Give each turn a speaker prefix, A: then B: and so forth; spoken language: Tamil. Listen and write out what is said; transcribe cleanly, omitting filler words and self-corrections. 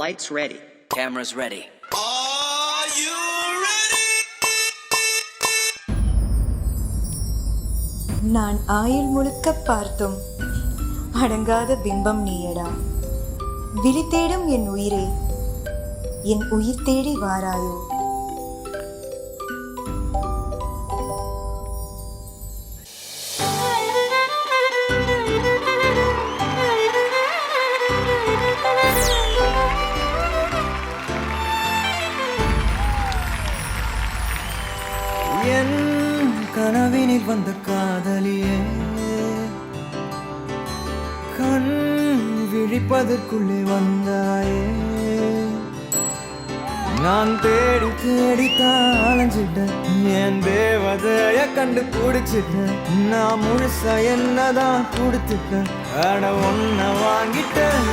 A: Lights ready.
B: Cameras ready.
C: Are you ready?
D: நான் ஆயுள் முழுக்க பார்த்தும் அடங்காத பிம்பம் நீயடா. விழி தேடும் என் உயிரே, என் உயிர் தேடி வாராயோ.
E: என் கனவினில் வந்த காதலியே, கண் விழிப்பதற்குள்ளே வந்தாயே. நான் தேடி தேடித்தான் அலைஞ்சிட்டேன், என் தேவதைய கண்டு பிடிச்சிட்டேன். நான் முழுசா என்னதான் கொடுத்துட்டேன், அட ஒன்ன வாங்கிட்டேன்.